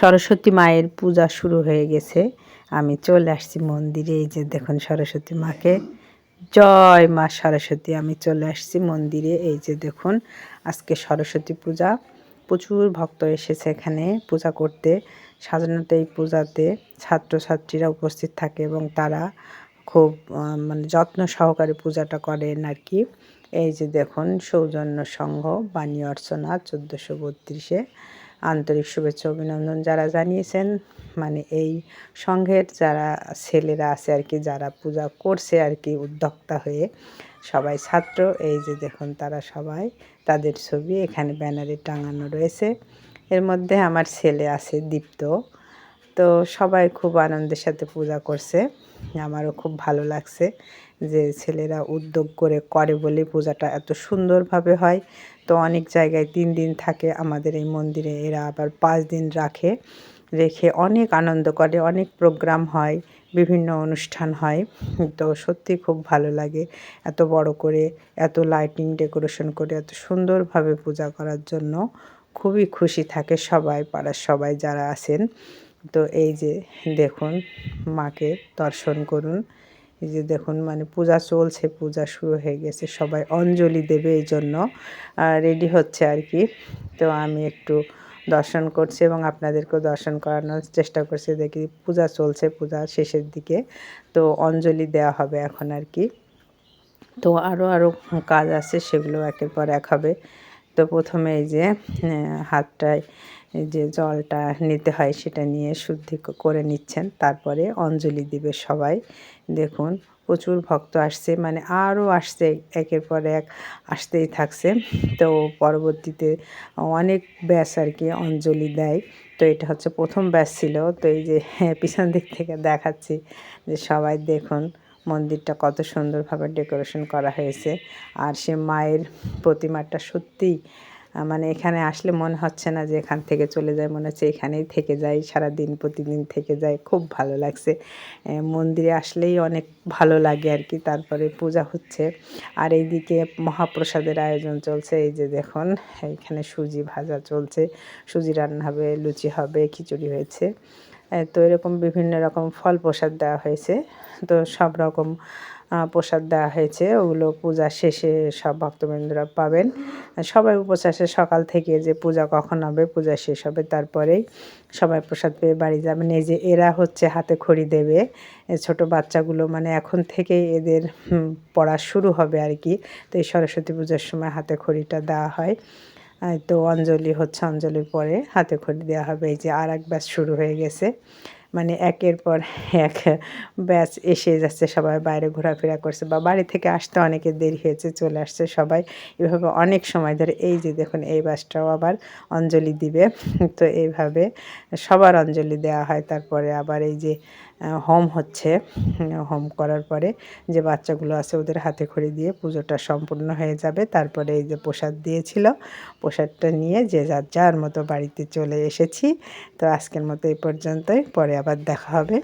সরস্বতী মায়ের পূজা শুরু হয়ে গেছে। আমি চলে আসছি মন্দিরে। এই যে দেখুন সরস্বতী মাকে। জয় মা সরস্বতী। আমি চলে আসছি মন্দিরে। এই যে দেখুন আজকে সরস্বতী পূজা। প্রচুর ভক্ত এসেছে এখানে পূজা করতে। সাধারণত এই পূজাতে ছাত্রছাত্রীরা উপস্থিত থাকে এবং তারা খুব মানে যত্ন সহকারে পূজাটা করেন আর কি। এই যে দেখুন সৌজন্য সংঘ বাণী অর্চনা 1432-এ আন্তরিক শুভেচ্ছা অভিনন্দন যারা জানিয়েছেন, মানে এই সংঘের যারা ছেলেরা আছে আর কি, যারা পূজা করছে আর কি উদ্যোক্তা হয়ে, সবাই ছাত্র। এই যে দেখুন তারা সবাই, তাদের ছবি এখানে ব্যানারে টাঙানো রয়েছে। এর মধ্যে আমার ছেলে আছে দীপ্ত। তো সবাই খুব আনন্দের সাথে পূজা করছে। আমারও খুব ভালো লাগছে যে ছেলেরা উদ্যোগ করে বলে পূজাটা এত সুন্দরভাবে হয়। তো অনেক জায়গায় 3 দিন থাকে, আমাদের এই মন্দিরে এরা আবার 5 দিন রেখে অনেক আনন্দ করে, অনেক প্রোগ্রাম হয়, বিভিন্ন অনুষ্ঠান হয়। তো সত্যি খুব ভালো লাগে এত বড় করে, এত লাইটিং ডেকোরেশন করে এত সুন্দরভাবে পূজা করার জন্য। খুবই খুশি থাকে সবাই, পাড়ার সবাই যারা আছেন। তো এই যে দেখুন মাকে দর্শন করুন। এই যে দেখুন মানে পূজা চলছে, পূজা শুরু হয়ে গেছে, সবাই অঞ্জলি দেবে এই জন্য রেডি হচ্ছে আর কি। তো আমি একটু দর্শন করছি এবং আপনাদেরকেও দর্শন করানোর চেষ্টা করছি। দেখি পূজা চলছে, পূজা শেষের দিকে, তো অঞ্জলি দেওয়া হবে এখন আর কি। তো আরও কাজ আছে, সেগুলো একের পর এক হবে। তো প্রথমে এই যে হাতটায় এই যে জলটা নিতে হয় সেটা নিয়ে শুদ্ধি করে নিচ্ছেন, তারপরে অঞ্জলি দিবে সবাই। দেখুন প্রচুর ভক্ত আসছে, মানে আরও আসছে, একের পর এক আসতেই থাকছে। তো পরবর্তীতে অনেক ব্যাচ আর কি অঞ্জলি দেয়। তো এটা হচ্ছে প্রথম ব্যাচ ছিল। তো এই যে পিছন দিক থেকে দেখাচ্ছি যে সবাই দেখুন মন্দিরটা কত সুন্দরভাবে ডেকোরেশন করা হয়েছে। আর সে মায়ের প্রতিমাটা সত্যিই মানে এখানে আসলে মনে হচ্ছে না যে এখান থেকে চলে যায়, মনে হচ্ছে এখানেই থেকে যাই সারাদিন, প্রতিদিন থেকে যায়। খুব ভালো লাগছে। মন্দিরে আসলেই অনেক ভালো লাগে আর কি। তারপরে পূজা হচ্ছে আর এইদিকে মহাপ্রসাদের আয়োজন চলছে। এই যে দেখুন এইখানে সুজি ভাজা চলছে, সুজি রান্না হবে, লুচি হবে, খিচুড়ি হয়েছে। তো এরকম বিভিন্ন রকম ফল প্রসাদ দেওয়া হয়েছে। তো সব রকম প্রসাদ দেওয়া হয়েছে, ওগুলো পূজা শেষে সব ভক্তবৃন্দরা পাবেন। সবাই উপোস আছে সকাল থেকে, যে পূজা কখন হবে, পূজা শেষ হবে তারপরেই সবাই প্রসাদ পেয়ে বাড়ি যাবেন। এই যে এরা হচ্ছে হাতে খড়ি দেবে, ছোট বাচ্চাগুলো, মানে এখন থেকেই এদের পড়া শুরু হবে আর কি। তো এই সরস্বতী পূজার সময় হাতে খড়িটা দেওয়া হয়। তো অঞ্জলি হচ্ছে, অঞ্জলির পরে হাতে খড়ি দেওয়া হবে। এই যে আর এক ব্যাচ শুরু হয়ে গেছে, মানে একের পর এক ব্যাচ এসে যাচ্ছে, সবাই বাইরে ঘোরাফেরা করছে বা বাড়ি থেকে আসতে অনেকে দেরি হয়েছে, চলে আসছে সবাই এভাবে অনেক সময় ধরে। এই যে দেখুন এই ব্যাচটাও আবার অঞ্জলি দিবে। তো এইভাবে সবার অঞ্জলি দেওয়া হয়। তারপরে আবার এই যে হোম হচ্ছে, হোম করার পরে যে বাচ্চাগুলো আছে ওদের হাতে খড়ি দিয়ে পুজোটা সম্পূর্ণ হয়ে যাবে। তারপরে এই যে প্রসাদ দিয়েছিল, প্রসাদটা নিয়ে যে যার যার মতো বাড়িতে চলে এসেছি। তো আজকের মতো এই পর্যন্তই, পরে আবার দেখা হবে।